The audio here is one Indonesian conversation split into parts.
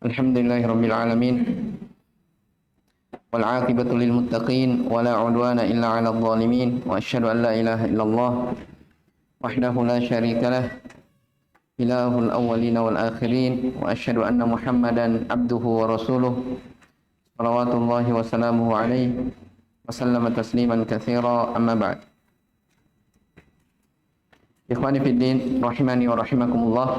Alhamdulillahirabbil alamin. Wal 'aqibatu lil muttaqin wa la 'udwana illa 'alal zalimin wa asyhadu an la ilaha illallah wahdahu la syarika lah ilahul awwalin wal akhirin wa asyhadu anna Muhammadan abduhu wa rasuluh salawatullahi wa salamuhu alaihi wa sallama tasliman katsira amma ba'd. Ikhwani fid din rahimani wa rahimakumullah.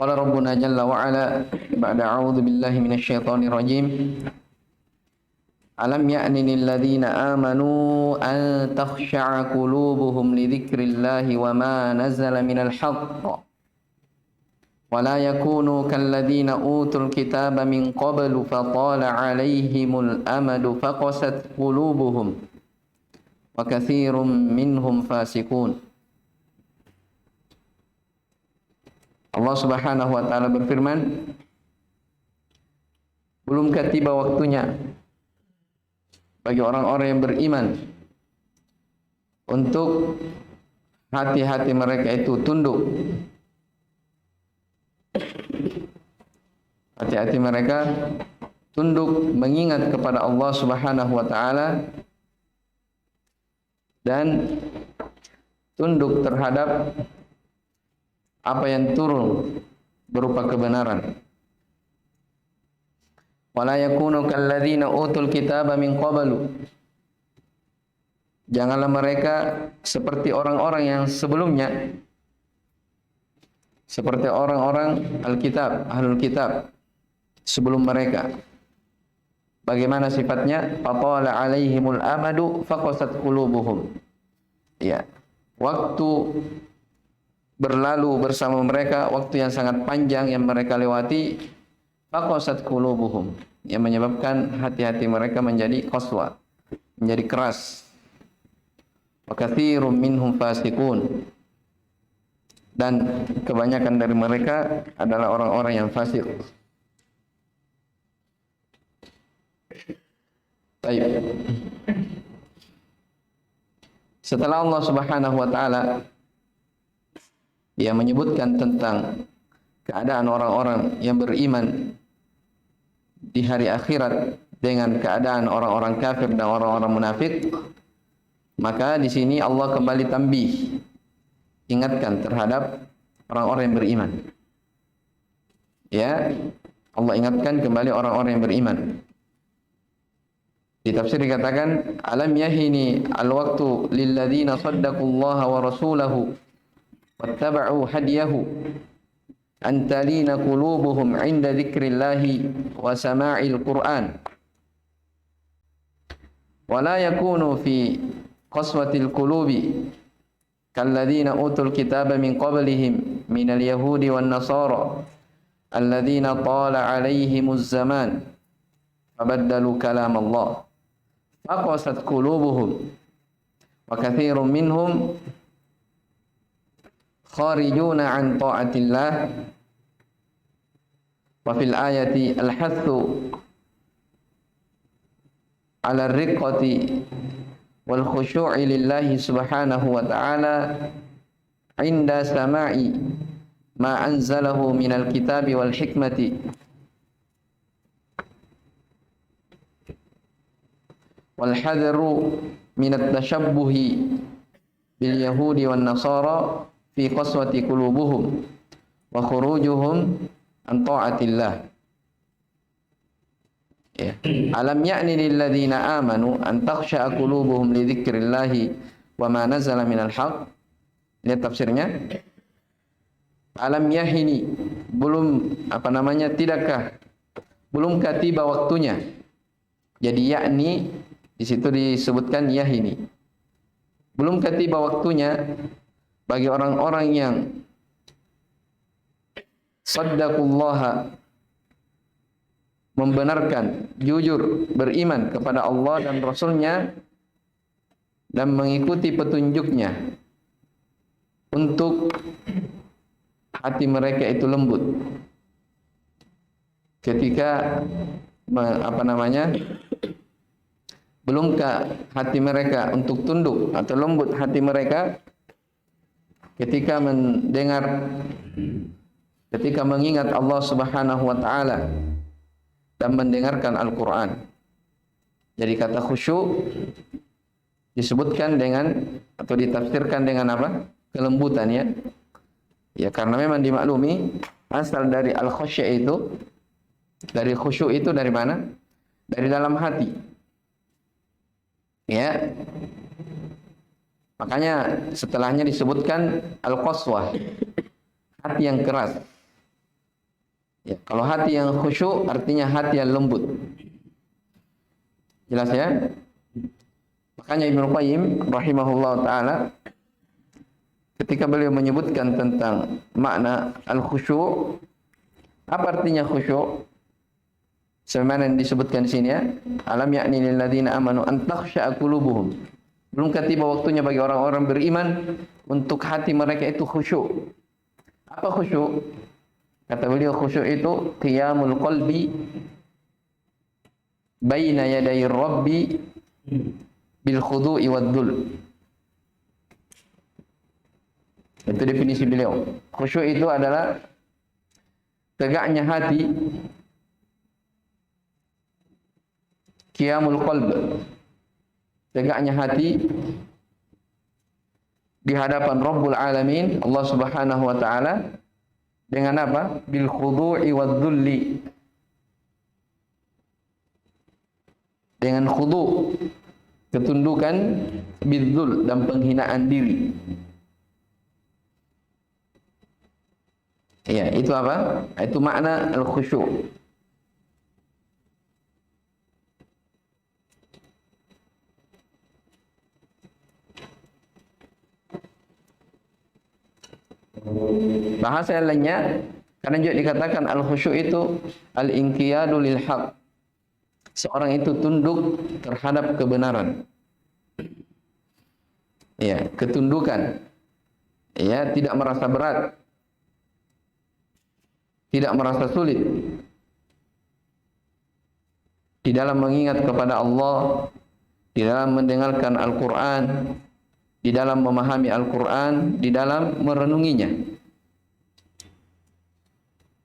Qala rabbuna jalla wa ala ba'da a'udzu billahi minasy syaithanir rajim. Alam ya'ni lil ladzina amanu an takhsha'a qulubuhum li dzikrillahi wa ma nazala minal haqq wa la yakunu kal ladzina utul kitaba min qablu fatala 'alaihimul amadu faqasat qulubuhum wa katsirum minhum fasiqun. Allah Subhanahu wa taala berfirman, belumkah tiba waktunya bagi orang-orang yang beriman untuk hati-hati mereka itu tunduk. Hati-hati mereka tunduk mengingat kepada Allah Subhanahu wa taala dan tunduk terhadap apa yang turun berupa kebenaran. Wala yakunu kalladzina utul kitaba min qablu. Janganlah mereka seperti orang-orang yang sebelumnya, seperti orang-orang Alkitab, Ahlul Kitab sebelum mereka. Bagaimana sifatnya? Fatala 'alaihimul amadu faqasat qulubuhum. Ya, waktu berlalu bersama mereka, waktu yang sangat panjang yang mereka lewati, faqasat qulubuhum, yang menyebabkan hati-hati mereka menjadi qaswa, menjadi keras. Wa katsirum minhum fasiqun, dan kebanyakan dari mereka adalah orang-orang yang fasik. Baik. Setelah Allah Subhanahu wa taala yang menyebutkan tentang keadaan orang-orang yang beriman di hari akhirat dengan keadaan orang-orang kafir dan orang-orang munafik, maka di sini Allah kembali tambih, ingatkan terhadap orang-orang yang beriman. Ya, Allah ingatkan kembali orang-orang yang beriman. Di tafsir dikatakan, alam yahini al-waqtu lil ladzina saddaqullaha wa rasulahu wattaba'u hadiyahu an talina qulubuhum 'inda dzikrillahi wa sama'il Qur'an wa la yakunu fi qaswatil qulubi kalladzina utul kitaba min qablihim minal yahudi wan nasara alladzina tala 'alaihimuz zaman fabaddalu kalam Allah faqasat qulubuhum wa katsirum minhum kharijuna an ta'atillah. Wa fil ayati al-hathu ala riqqati wal khushu'i lillahi subhanahu wa ta'ala inda sama'i ma anzalahu minal kitabi wal hikmati wal hadru minat tashabbuhi bil yahudi wan nasara fi qaswati qulubuhum wa khurujuhum an ta'atillah. Ya. Alam ya'ni lil ladzina amanu an takhsha'a qulubuhum li dzikrillahi wa ma nazala minal haqq. Lihat tafsirnya. Alam yahini, belumkah tiba waktunya. Jadi yakni di situ disebutkan yahini. Belumkah tiba waktunya bagi orang-orang yang saddaqullaha, membenarkan, jujur, beriman kepada Allah dan Rasulnya dan mengikuti petunjuknya, untuk hati mereka itu lembut ketika belumkah hati mereka untuk tunduk atau lembut hati mereka ketika mengingat Allah Subhanahu wa taala dan mendengarkan Al-Qur'an. Jadi kata khusyuk disebutkan dengan atau ditafsirkan dengan apa? Kelembutan ya. Ya karena memang dimaklumi asal dari al-khusy' itu, dari khusyuk itu dari mana? Dari dalam hati. Ya. Makanya setelahnya disebutkan al-qaswah, hati yang keras. Ya, kalau hati yang khusyuk artinya hati yang lembut. Jelas ya? Makanya Ibnu Qayyim rahimahullah taala ketika beliau menyebutkan tentang makna al-khusyuk, apa artinya khusyuk? Sebagaimana yang disebutkan di sini ya, alam ya'ni lil ladzina amanu an takhsha'a qulubuhum. Belumkah tiba waktunya bagi orang-orang beriman untuk hati mereka itu khusyuk. Apa khusyuk? Kata beliau khusyuk itu qiyamul qalbi baina yaday rabbi bil khudu'i wad dhul. Itu definisi beliau. Khusyuk itu adalah tegaknya hati, qiyamul qalb, tegaknya hati di hadapan Rabbul Alamin, Allah Subhanahu wa taala, dengan apa? Bil khudu'i wad dhulli. Dengan khudu', ketundukan, bidzul, dan penghinaan diri. Ya, itu apa? Itu makna al-khusyuk. Bahasa yang lainnya, karena juga dikatakan al-khusyuk itu al-inqiyadu lil haq. Seorang itu tunduk terhadap kebenaran. Ya, ketundukan. Ya, tidak merasa berat. Tidak merasa sulit di dalam mengingat kepada Allah, di dalam mendengarkan Al-Quran, di dalam memahami Al-Quran, di dalam merenunginya.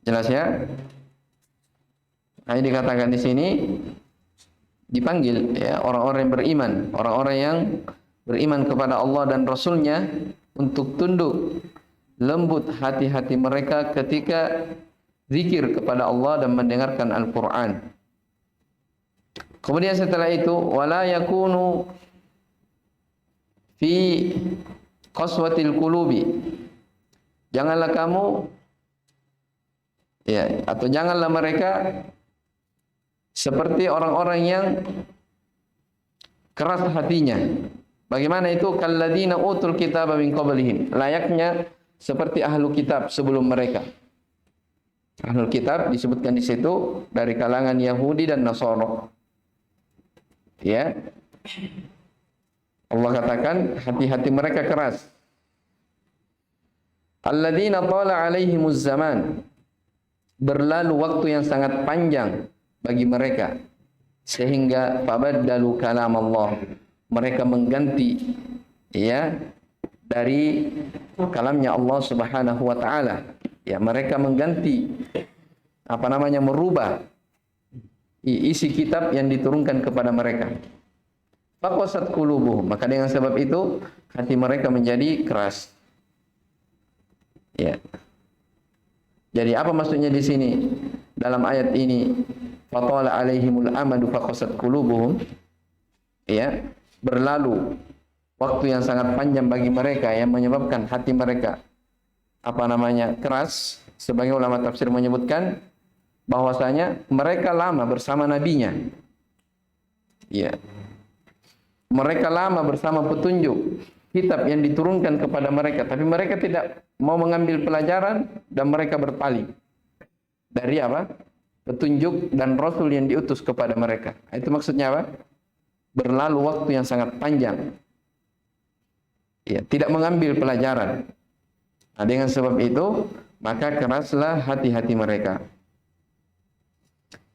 Jelas ya? Nah, dikatakan di sini dipanggil ya orang-orang yang beriman, orang-orang yang beriman kepada Allah dan Rasul-Nya untuk tunduk lembut hati-hati mereka ketika zikir kepada Allah dan mendengarkan Al-Quran. Kemudian setelah itu, wala yakunu fi qaswatil qulubi. Janganlah kamu ya, atau janganlah mereka seperti orang-orang yang keras hatinya. Bagaimana itu? Kalladzina utul kitaba min qablihim. Layaknya seperti ahlu kitab sebelum mereka. Ahlul kitab disebutkan di situ dari kalangan Yahudi dan Nasara. Ya. Allah katakan hati-hati mereka keras. Alladzina tala alaihimuz zaman. Berlalu waktu yang sangat panjang bagi mereka sehingga fabaddalu kalam Allah. Mereka mengganti ya dari kalamnya Allah Subhanahu wa taala. Ya, mereka mengganti merubah isi kitab yang diturunkan kepada mereka. Faqasat qulubuhum, maka dengan sebab itu hati mereka menjadi keras. Ya. Jadi apa maksudnya di sini dalam ayat ini? Fatala alaihimul amadu faqasat qulubuhum. Ya, berlalu waktu yang sangat panjang bagi mereka yang menyebabkan hati mereka keras. Sebagai ulama tafsir menyebutkan bahwasanya mereka lama bersama nabinya. Ya. Mereka lama bersama petunjuk kitab yang diturunkan kepada mereka, tapi mereka tidak mau mengambil pelajaran dan mereka berpaling dari petunjuk dan rasul yang diutus kepada mereka. Itu maksudnya apa? Berlalu waktu yang sangat panjang. Ya, tidak mengambil pelajaran. Nah, dengan sebab itu maka keraslah hati-hati mereka.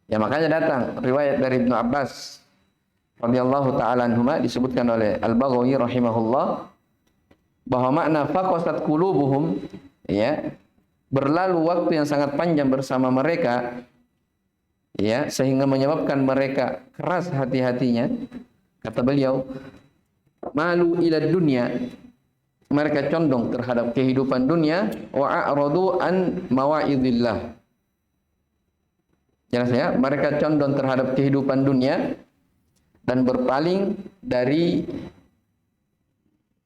Ya, makanya datang riwayat dari Ibnu Abbas radhiyallahu taala anhuma disebutkan oleh Al-Baghawi rahimahullah bahwa makna faqasat qulubuhum, ya, berlalu waktu yang sangat panjang bersama mereka, ya, sehingga menyebabkan mereka keras hati-hatinya. Kata beliau, malu ila dunya, mereka condong terhadap kehidupan dunia, wa a'radu an mawa'idillah. Jelas ya, mereka condong terhadap kehidupan dunia dan berpaling dari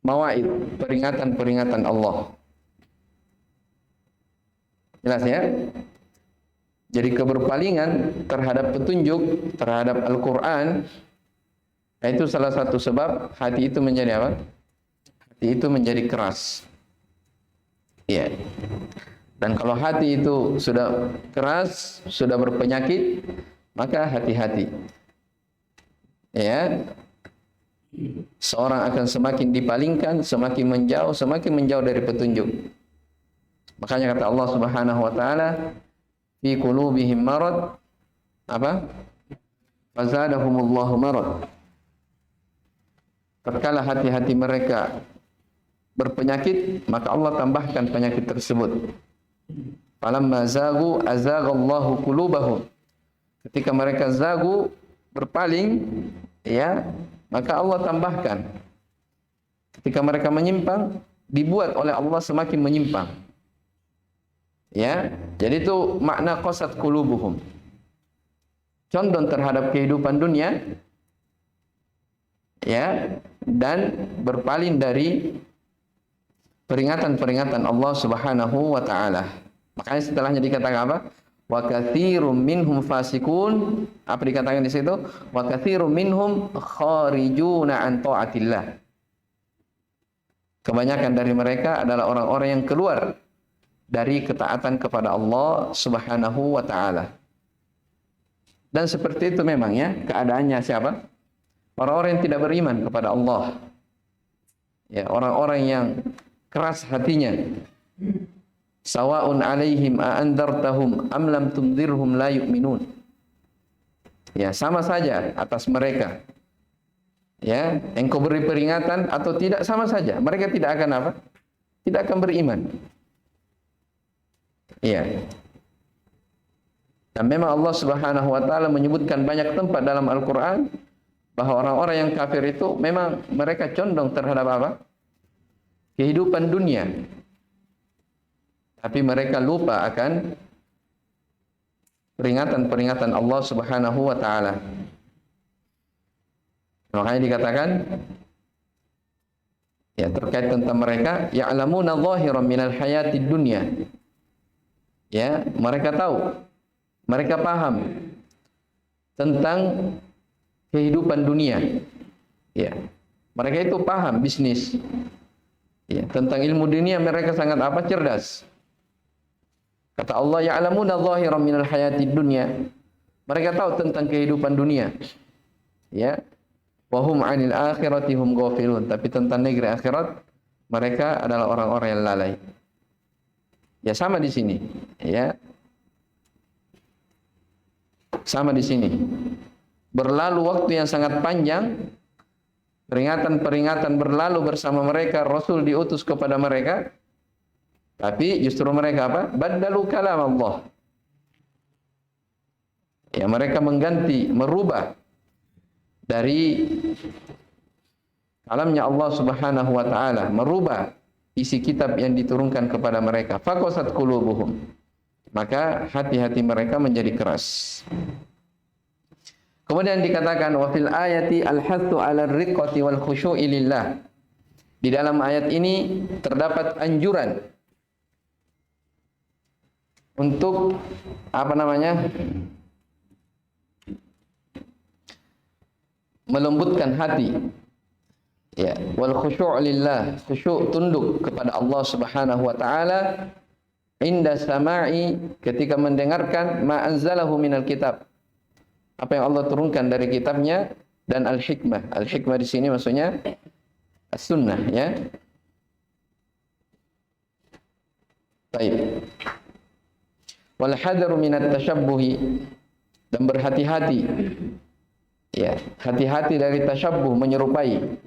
mawa'id, peringatan-peringatan Allah. Jelas ya? Jadi keberpalingan terhadap petunjuk, terhadap Al-Quran, itu salah satu sebab hati itu menjadi apa? Hati itu menjadi keras. Iya. Dan kalau hati itu sudah keras, sudah berpenyakit, maka hati-hati. Ya. Seorang akan semakin dipalingkan, semakin menjauh dari petunjuk. Makanya kata Allah Subhanahu wa taala, fi qulubihim marad, apa? Fazadahumullahu marad. Tatkala hati-hati mereka berpenyakit, maka Allah tambahkan penyakit tersebut. Falamma zagu azaghallahu qulubahum. Ketika mereka zagu, berpaling, ya, maka Allah tambahkan. Ketika mereka menyimpang, dibuat oleh Allah semakin menyimpang. Ya, jadi itu makna qasat qulubuhum. Condong terhadap kehidupan dunia, ya, dan berpaling dari peringatan-peringatan Allah Subhanahu wa taala. Makanya setelahnya dikatakan apa? Wa katsirum minhum fasikun. Apa dikatakan di situ? Wa katsirum minhum kharijuna an taatillah. Kebanyakan dari mereka adalah orang-orang yang keluar dari ketaatan kepada Allah Subhanahu wa taala. Dan seperti itu memang ya keadaannya siapa? Orang-orang yang tidak beriman kepada Allah. Ya, orang-orang yang keras hatinya. Sawa'un 'alaihim a andartahum am lam tunzirhum la yu'minun. Ya, sama saja atas mereka. Ya, engkau beri peringatan atau tidak sama saja. Mereka tidak akan apa? Tidak akan beriman. Iya. Dan memang Allah Subhanahu wa taala menyebutkan banyak tempat dalam Al-Qur'an bahwa orang-orang yang kafir itu memang mereka condong terhadap apa? Kehidupan dunia. Tapi mereka lupa akan peringatan-peringatan Allah Subhanahu wa taala. Makanya dikatakan ya terkait tentang mereka, ya'lamuna zahiran minal hayatid dunya. Ya, mereka tahu, mereka paham tentang kehidupan dunia. Ya. Mereka itu paham bisnis. Ya, tentang ilmu dunia mereka sangat apa? Cerdas. Kata Allah, ya'lamuna zahiran minal hayatid dunya. Mereka tahu tentang kehidupan dunia. Ya. Wa hum 'anil akhirati hum ghafilun. Tapi tentang negeri akhirat mereka adalah orang-orang yang lalai. Ya sama di sini, ya. Sama di sini. Berlalu waktu yang sangat panjang, peringatan-peringatan berlalu bersama mereka, Rasul diutus kepada mereka, tapi justru mereka apa? Baddalu kalam Allah. Ya, mereka mengganti, merubah dari kalamnya Allah Subhanahu wa taala, merubah isi kitab yang diturunkan kepada mereka. Faqasat qulubuhum. Maka hati-hati mereka menjadi keras. Kemudian dikatakan wa fil ayati al-hathu 'ala ar-riqqati wal khusyu'i lillah. Di dalam ayat ini terdapat anjuran untuk apa namanya? Melembutkan hati. Ya, wal khusyu' lillah, khusyuk tunduk kepada Allah Subhanahu wa taala inda sama'i, ketika mendengarkan ma anzalahu minal kitab, apa yang Allah turunkan dari kitabnya, dan al-hikmah. Al-hikmah di sini maksudnya as-sunnah, ya. Baik. Wal hadaru minat tasyabbuhi, dan berhati-hati. Ya, hati-hati dari tasyabbuh, menyerupai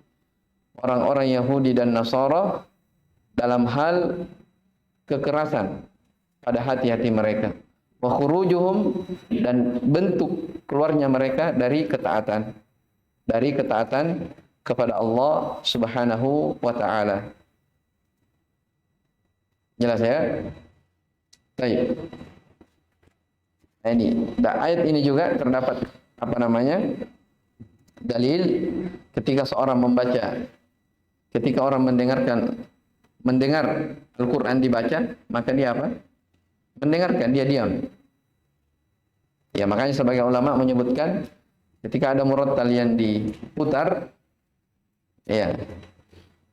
orang-orang Yahudi dan Nasara dalam hal kekerasan pada hati-hati mereka. Wa khurujuhum, dan bentuk keluarnya mereka dari ketaatan kepada Allah Subhanahu wa taala. Jelas ya? Baik. Nah, ayat ini juga terdapat dalil ketika seorang ketika orang mendengar Al-Quran dibaca, maka dia mendengarkan, dia diam. Ya, makanya sebagai ulama menyebutkan ketika ada murattal yang diputar, ya,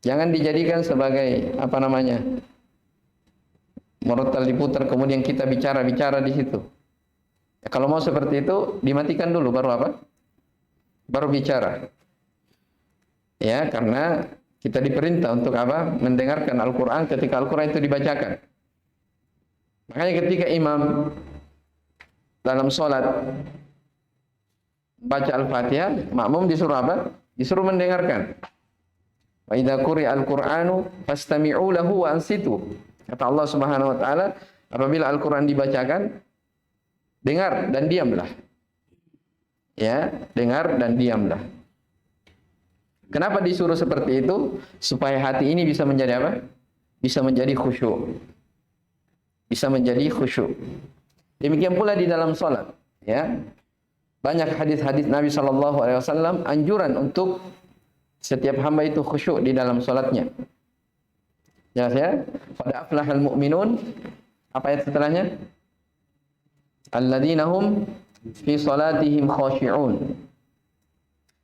jangan dijadikan sebagai murattal diputar kemudian kita bicara di situ. Ya, kalau mau seperti itu dimatikan dulu baru bicara. Ya, karena kita diperintah untuk mendengarkan Al-Quran ketika Al-Quran itu dibacakan. Makanya ketika imam dalam sholat baca Al-Fatihah, makmum disuruh disuruh mendengarkan. Wa idza quri'a al-Qur'anu fastami'u lahu wa ansitu. Kata Allah Subhanahu wa taala, apabila Al-Quran dibacakan, dengar dan diamlah. Ya, dengar dan diamlah. Kenapa disuruh seperti itu? Supaya hati ini bisa menjadi Bisa menjadi khusyuk. Bisa menjadi khusyuk. Demikian pula di dalam salat, ya. Banyak hadis-hadis Nabi sallallahu alaihi wasallam anjuran untuk setiap hamba itu khusyuk di dalam salatnya. Jelas ya? Qad aflahal mu'minun. Apa ayat setelahnya? Alladzina hum fi salatihim khashi'un.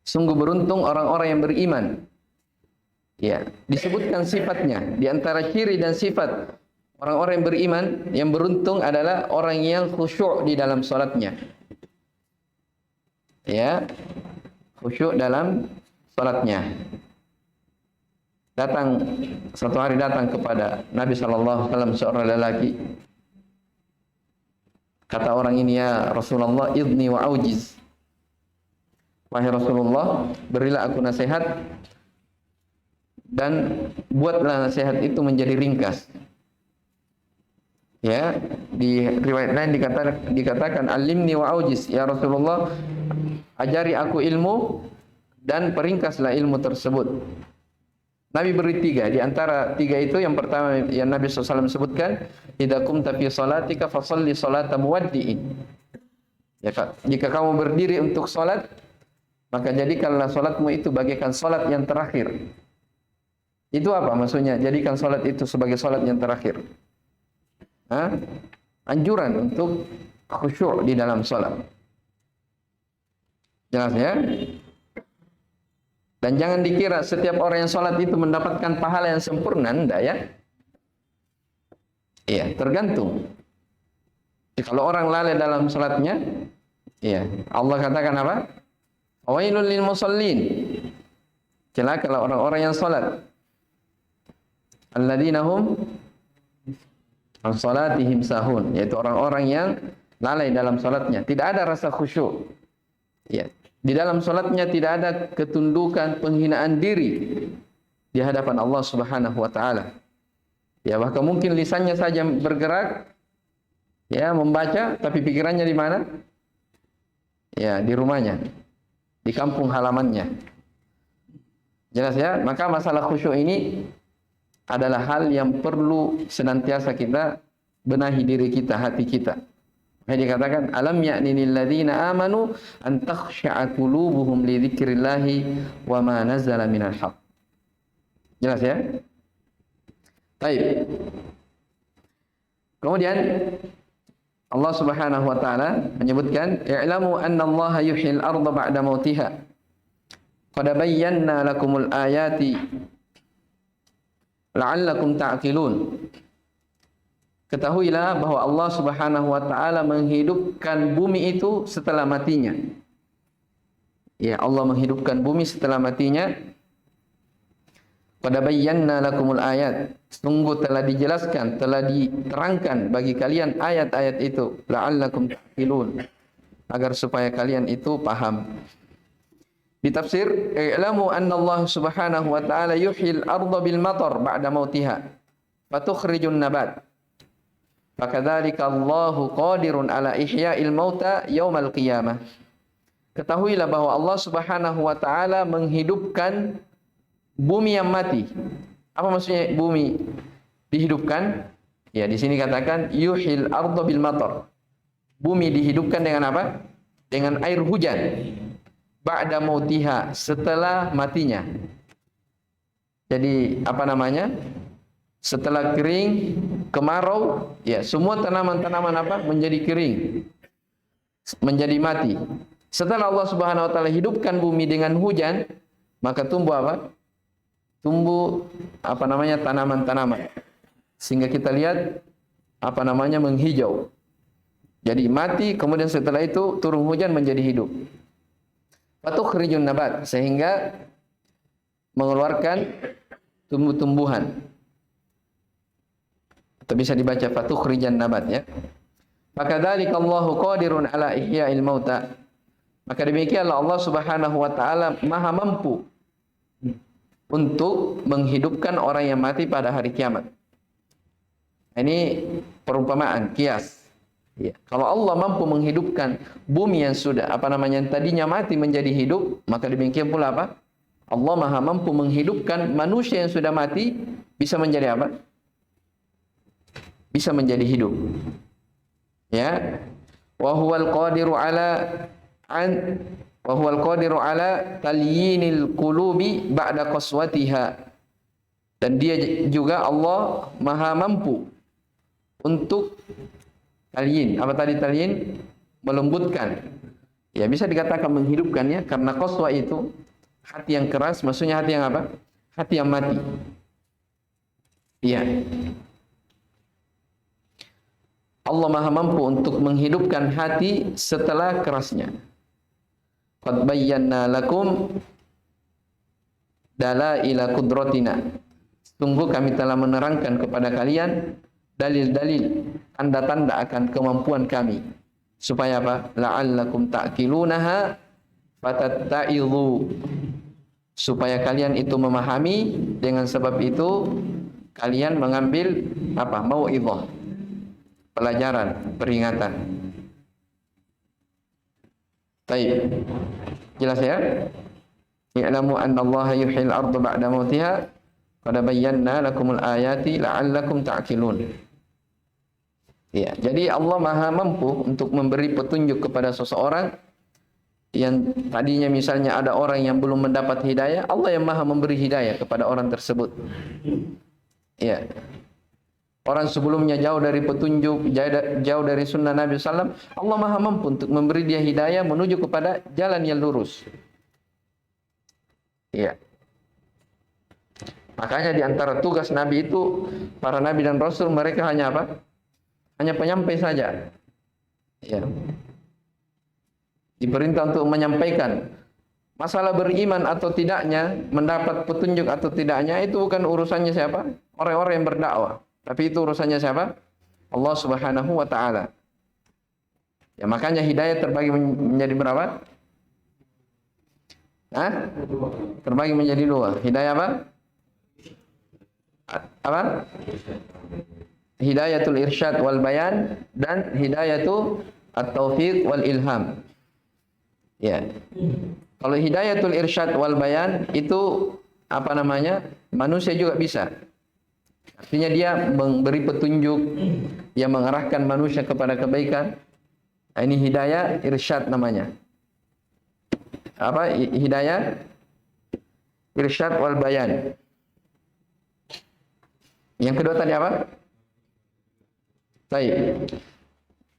Sungguh beruntung orang-orang yang beriman. Ya, disebutkan sifatnya. Di antara ciri dan sifat orang-orang yang beriman, yang beruntung adalah orang yang khusyuk di dalam salatnya. Ya, khusyuk dalam salatnya. Suatu hari datang kepada Nabi sallallahu alaihi wasallam seorang lelaki. Kata orang ini, ya Rasulullah, idni wa aujiz. Wahai Rasulullah, berilah aku nasihat dan buatlah nasihat itu menjadi ringkas. Ya, di riwayat lain dikatakan alimni wa aujiz, ya Rasulullah, ajari aku ilmu dan peringkaslah ilmu tersebut. Nabi beri 3. Di antara 3 itu, yang pertama yang Nabi SAW sebutkan, idza qumta fi salatika fasalli salata muwaddi'in. Ya, jika kamu berdiri untuk salat, maka jadikanlah salatmu itu bagaikan salat yang terakhir. Itu apa maksudnya? Jadikan salat itu sebagai salat yang terakhir. Anjuran untuk khusyuk di dalam salat. Jelas ya? Dan jangan dikira setiap orang yang sholat itu mendapatkan pahala yang sempurna, enggak ya? Iya, tergantung. Kalau orang lalai dalam sholatnya, iya, Allah katakan apa? Wailul lil musallin. Celakalah orang-orang yang sholat. Alladzina hum an sholatihim sahun, yaitu orang-orang yang lalai dalam sholatnya, tidak ada rasa khusyuk. Iya. Di dalam salatnya tidak ada ketundukan, penghinaan diri di hadapan Allah Subhanahu wa taala. Ya, bahkan mungkin lisannya saja bergerak, ya, membaca, tapi pikirannya di mana? Ya, di rumahnya, di kampung halamannya. Jelas ya? Maka masalah khusyuk ini adalah hal yang perlu senantiasa kita benahi diri kita, hati kita. Dikatakan alam ya'ni lil ladzina amanu an takhsha'a qulubuhum li dzikrillahi wa ma nazala minal haqq. Jelas ya? Baik. Kemudian Allah Subhanahu wa taala menyebutkan i'lamu anna Allah yuhyil arda ba'da mautiha. Qad bayyana lakumul ayati la'allakum ta'qilun. Ketahuilah bahwa Allah Subhanahu wa taala menghidupkan bumi itu setelah matinya. Ya, Allah menghidupkan bumi setelah matinya. Qad bayyana lakumul ayat. Sungguh telah dijelaskan, telah diterangkan bagi kalian ayat-ayat itu, la'allakum ta'qilun, agar supaya kalian itu paham. Di tafsir, i'lamu anna Allah Subhanahu wa taala yuhyil arda bil matar ba'da mautiha. fatukhrijun nabat. Fakadzalika Allahu qadirun ala ihya'il mauta yaumal qiyamah. Ketahuilah bahwa Allah Subhanahu wa taala menghidupkan bumi yang mati. Apa maksudnya bumi dihidupkan? Ya, di sini katakan yuhil arda bil matar. Bumi dihidupkan dengan apa? Dengan air hujan. Ba'da mautiha, setelah matinya. Jadi apa namanya? Setelah kering, kemarau, ya semua tanaman-tanaman apa? Menjadi kering. Menjadi mati. Setelah Allah Subhanahu wa taala hidupkan bumi dengan hujan, maka tumbuh apa? Tumbuh apa namanya? Tanaman-tanaman. Sehingga kita lihat apa namanya? Menghijau. Jadi mati, kemudian setelah itu turun hujan menjadi hidup. Fatukhrijun nabat, sehingga mengeluarkan tumbuh-tumbuhan. Atau bisa dibaca fatukhrijan nabat, ya. Fakadzalika Allahu qadirun ala ihya'il mauta. Maka demikianlah Allah Subhanahu wa taala Maha mampu untuk menghidupkan orang yang mati pada hari kiamat. Ini perumpamaan, kias. Ya. Kalau Allah mampu menghidupkan bumi yang sudah yang tadinya mati menjadi hidup, maka demikian pula apa? Allah Maha mampu menghidupkan manusia yang sudah mati bisa menjadi apa? Bisa menjadi hidup. Ya. Wa huwal qadiru ala talyinil qulubi ba'da qaswatiha. Dan dia juga Allah Maha mampu untuk talyin. Apa tadi talyin? Melembutkan. Ya, bisa dikatakan menghidupkannya karena qaswa itu hati yang keras, maksudnya hati yang apa? Hati yang mati. Iya. Allah Maha mampu untuk menghidupkan hati setelah kerasnya. Qad bayyana lakum dalaila qudratina. Sungguh kami telah menerangkan kepada kalian dalil-dalil, tanda-tanda akan kemampuan kami. Supaya apa? La'allakum ta'qilunaha fatatta'idhu. Supaya kalian itu memahami, dengan sebab itu kalian mengambil apa? Mau'idhah. Pelajaran, peringatan. Baik. Jelas ya? I'lamu anna Allah yuhyil arda ba'da mautiha qad bayyana lakumul ayati la'allakum ta'qilun. Ya, jadi Allah Maha mampu untuk memberi petunjuk kepada seseorang yang tadinya misalnya ada orang yang belum mendapat hidayah, Allah yang Maha memberi hidayah kepada orang tersebut. Ya. Orang sebelumnya jauh dari petunjuk, jauh dari sunnah Nabi SAW, Allah Maha mampu untuk memberi dia hidayah menuju kepada jalan yang lurus. Ya. Makanya di antara tugas Nabi itu, para Nabi dan Rasul mereka hanya apa? Hanya penyampai saja. Ya. Diperintah untuk menyampaikan. Masalah beriman atau tidaknya, mendapat petunjuk atau tidaknya, itu bukan urusannya siapa? Orang-orang yang berdakwah. Tapi itu urusannya siapa? Allah Subhanahu wa taala. Ya, makanya hidayah terbagi menjadi berapa? Hah? Terbagi menjadi dua. Hidayah apa? Apa? Hidayatul irsyad wal bayan dan hidayatul at-taufiq wal ilham. Ya. Kalau hidayatul irsyad wal bayan itu apa namanya? Manusia juga bisa. Artinya dia memberi petunjuk, dia mengarahkan manusia kepada kebaikan. Ini hidayah irsyad namanya. Apa? Hidayah irsyad wal bayan. Yang kedua tadi apa? Baik.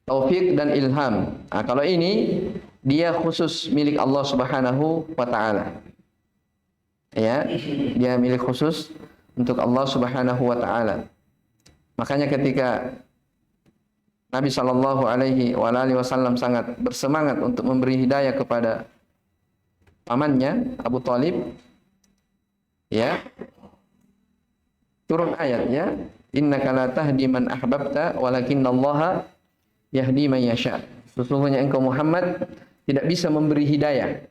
Taufik dan ilham. Nah, kalau ini dia khusus milik Allah Subhanahu wa taala. Ya, dia milik khusus untuk Allah Subhanahu wa taala. Makanya ketika Nabi sallallahu alaihi wasallam sangat bersemangat untuk memberi hidayah kepada pamannya Abu Thalib, ya. Turun ayat, ya. Innaka la tahdi man ahbabta walakinallaha yahdi man yasha. Sesungguhnya engkau Muhammad tidak bisa memberi hidayah.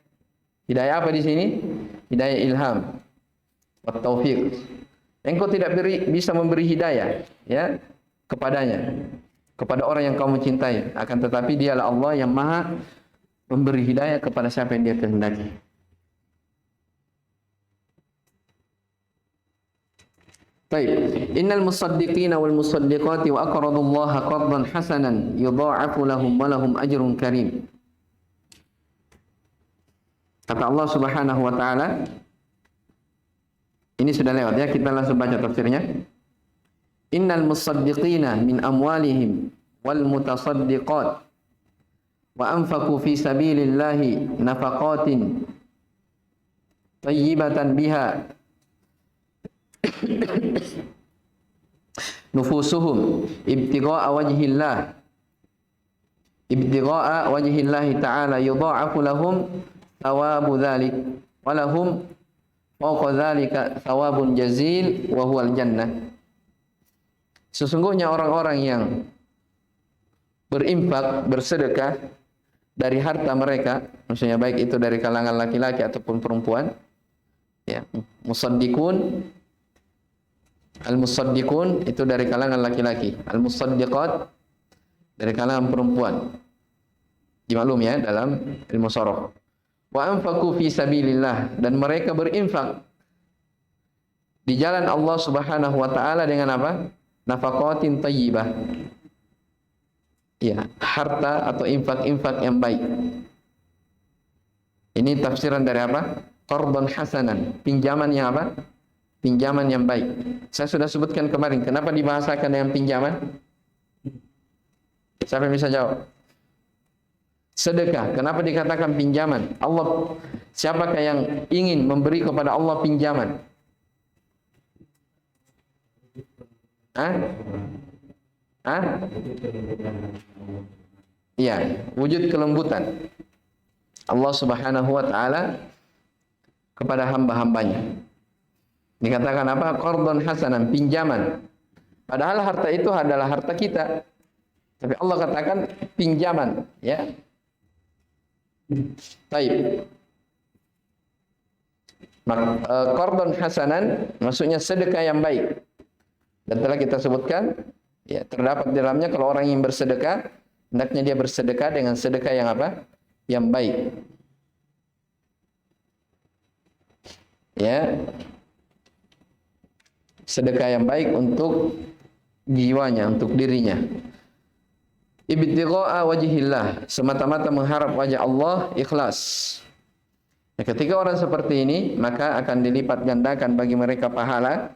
Hidayah apa di sini? Hidayah ilham, wat taufiq. Engkau tidak bisa memberi hidayah ya kepadanya, kepada orang yang kamu cintai. Akan tetapi dialah Allah yang maha memberi hidayah kepada siapa yang dia kehendaki. Baik. Innal musaddiqina wal musaddiqati wa aqradullaha qardan hasanan yudha'afu lahum wa lahum ajrun karim. Kata Allah Subhanahu wa taala, ini sudah lewat ya, kita langsung baca tafsirnya. Innal musaddiqina min amwalihim wal mutasaddiqat wa anfaqu fi sabilillahi nafaqatin tayyibatan biha nufusuhum ibtigha'a wajhillah ta'ala yudha'afu lahum thawabu dzalik wa lahum fawqa dzalika thawabun jazil wa huwal jannah. Sesungguhnya orang-orang yang berinfak, bersedekah dari harta mereka, maksudnya baik itu dari kalangan laki-laki ataupun perempuan, ya, musaddiqun, al-musaddiqun itu dari kalangan laki-laki, al-musaddiqat dari kalangan perempuan. Dimaklum ya dalam ilmu sharah. Wa anfaqu fi sabilillah, dan mereka berinfak di jalan Allah Subhanahu wa taala dengan apa? Nafaqatin thayyibah. Ya, harta atau infak-infak yang baik. Ini tafsiran dari apa? Qardan hasanan, pinjaman yang apa? Pinjaman yang baik. Saya sudah sebutkan kemarin, kenapa dibahasakan dengan pinjaman? Siapa yang bisa jawab? Sedekah, kenapa dikatakan pinjaman? Allah, siapakah yang ingin memberi kepada Allah pinjaman? Hah? Hah? Iya, wujud kelembutan Allah Subhanahu wa taala kepada hamba-hambanya. Dikatakan apa? Qardan hasanan, pinjaman. Padahal harta itu adalah harta kita. Tapi Allah katakan pinjaman, ya. Baik. Qardan hasanan maksudnya sedekah yang baik. Dan telah kita sebutkan, ya, terdapat di dalamnya kalau orang yang bersedekah, hendaknya dia bersedekah dengan sedekah yang apa? Yang baik. Ya. Sedekah yang baik untuk jiwanya, untuk dirinya. Ibtigha'a wajhillah, semata-mata mengharap wajah Allah, ikhlas. Nah, ketika orang seperti ini, maka akan dilipat gandakan bagi mereka pahala.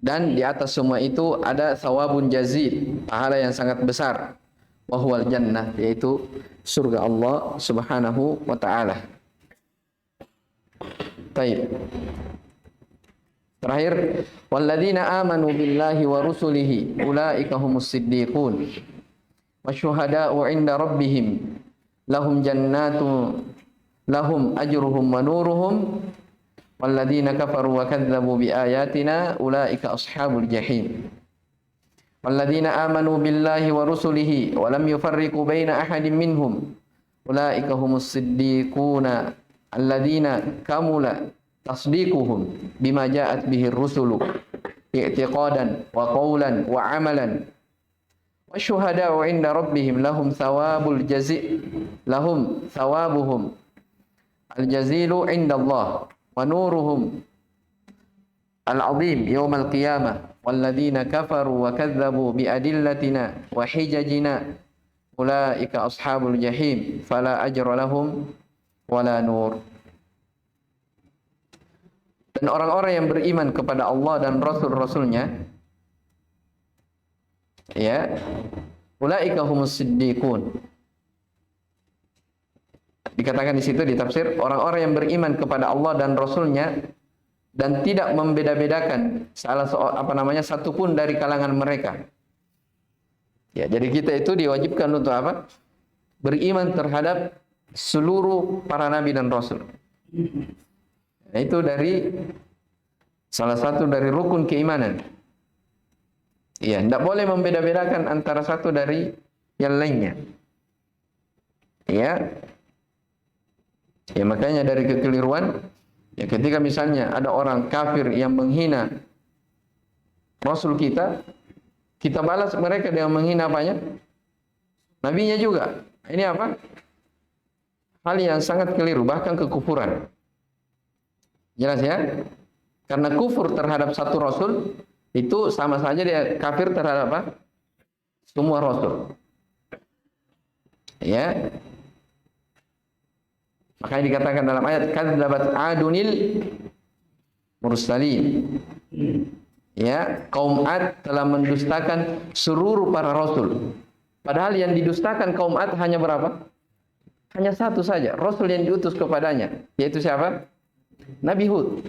Dan di atas semua itu ada thawabun jazil, pahala yang sangat besar. Wa huwal jannah, yaitu surga Allah Subhanahu wa taala. Baik. Terakhir, walladzina amanu billahi wa rusulihi ulaika humus siddiqun wasyuhada'u 'inda rabbihim lahum jannatu lahum ajruhum wa nuruhum walladzina kafaru wa kadzdzabu biayatina ulaika ashabul jahim. Walladzina amanu billahi wa rusulihi wa lam yufarriqu baina ahadin minhum ulaika humus siddiquna alladzina kamula tasdiquhum bima ja'at bihi ar-rusulu i'tiqadan wa qawlan wa amalan wa syuhada'u 'inda rabbihim lahum thawabuhum al-jazilu 'inda Allah wa nuruhum al-'azim yawmal qiyamah walladzina kafaru wa kadzdzabu bi adillatina wa hijajina ulaika ashabul jahim fala ajra lahum wala nur. Dan orang-orang yang beriman kepada Allah dan Rasul-Rasulnya, ya, ulaika humus siddiqun. Dikatakan di situ di tafsir, orang-orang yang beriman kepada Allah dan Rasulnya dan tidak membeda-bedakan satu pun dari kalangan mereka. Ya, jadi kita itu diwajibkan untuk apa? Beriman terhadap seluruh para nabi dan rasul. Nah, itu dari salah satu dari rukun keimanan. Iya, tidak boleh membeda-bedakan antara satu dari yang lainnya. Iya. Ya, makanya dari kekeliruan Ya, ketika misalnya ada orang kafir yang menghina Rasul kita, kita balas mereka dengan menghina apanya? Nabinya juga. Ini apa? Hal yang sangat keliru, bahkan kekufuran. Jelas ya? Karena kufur terhadap satu Rasul itu sama saja dia kafir terhadap apa? Semua Rasul. Ya. Makanya dikatakan dalam ayat kadzabat adunil mursalin. Ya, kaum Ad telah mendustakan seluruh para rasul. Padahal yang didustakan kaum Ad hanya berapa? Hanya satu saja, rasul yang diutus kepadanya, yaitu siapa? Nabi Hud.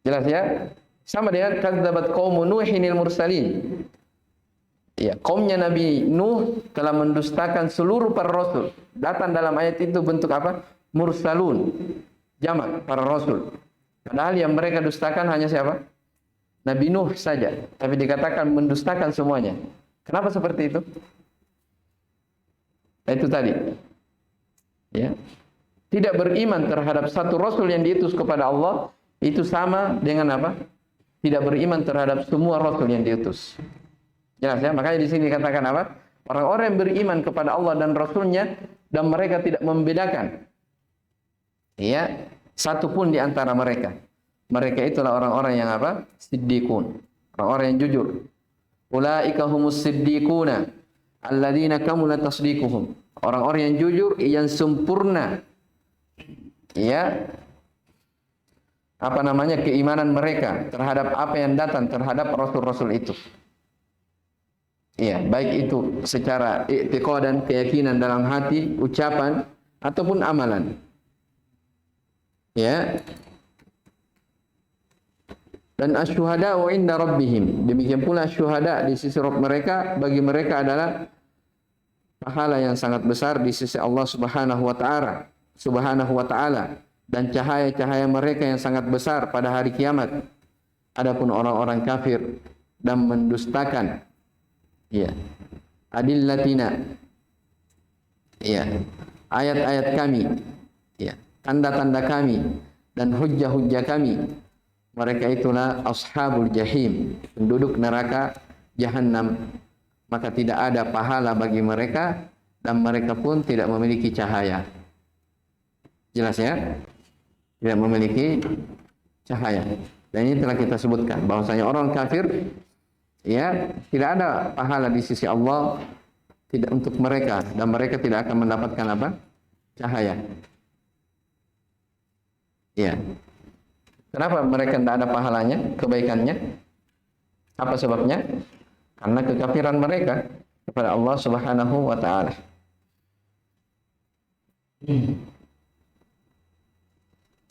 Jelas ya? Sama dengan kadzabat qaum Nuhinil mursalin. Ya, kaumnya Nabi Nuh telah mendustakan seluruh para rasul. Datang dalam ayat itu bentuk apa? Mursalun. Jamak para rasul. Padahal yang mereka dustakan hanya siapa? Nabi Nuh saja. Tapi dikatakan mendustakan semuanya. Kenapa seperti itu? Itu tadi. Ya. Tidak beriman terhadap satu rasul yang diutus kepada Allah itu sama dengan apa? Tidak beriman terhadap semua rasul yang diutus. Jelas ya? Makanya di sini dikatakan apa? Orang-orang yang beriman kepada Allah dan Rasulnya dan mereka tidak membedakan. Ya, satu pun di antara mereka. Mereka itulah orang-orang yang apa? Siddiqun. Orang-orang yang jujur. Ulaika humus siddiquna alladzina kamula tasdiquhum. Orang-orang yang jujur, yang sempurna. Ya. Apa namanya? Keimanan mereka terhadap apa yang datang terhadap rasul-rasul itu. Iya, baik itu secara i'tiqad dan keyakinan dalam hati, ucapan ataupun amalan. Ya. Dan asyuhada'u inda rabbihim. Demikian pula syuhada di sisi Rabb mereka, bagi mereka adalah pahala yang sangat besar di sisi Allah Subhanahu wa taala dan cahaya-cahaya mereka yang sangat besar pada hari kiamat. Adapun orang-orang kafir dan mendustakan ya adillatina ya ayat-ayat kami ya tanda-tanda kami dan hujjah-hujjah kami, mereka itulah ashabul jahim, penduduk neraka jahanam, maka tidak ada pahala bagi mereka dan mereka pun tidak memiliki cahaya. Jelas ya? Tidak memiliki cahaya. Dan ini telah kita sebutkan bahwasanya orang kafir ya tidak ada pahala di sisi Allah tidak untuk mereka dan mereka tidak akan mendapatkan apa? Cahaya. Ya. Kenapa mereka tidak ada pahalanya, kebaikannya? Apa sebabnya? Karena kekafiran mereka kepada Allah Subhanahu wa taala.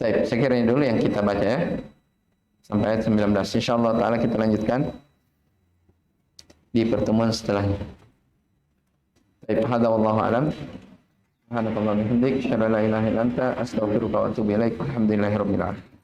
Baik, saya kira ini dulu yang kita baca ya. Sampai ayat 19. Insyaallah taala kita lanjutkan di pertemuan setelahnya. Baik, hadza wallahu alam. Subhanakallahumma wa bihamdika asyhadu an la ilaha illa anta astaghfiruka wa atubu ilaik. Alhamdulillahirabbil alamin.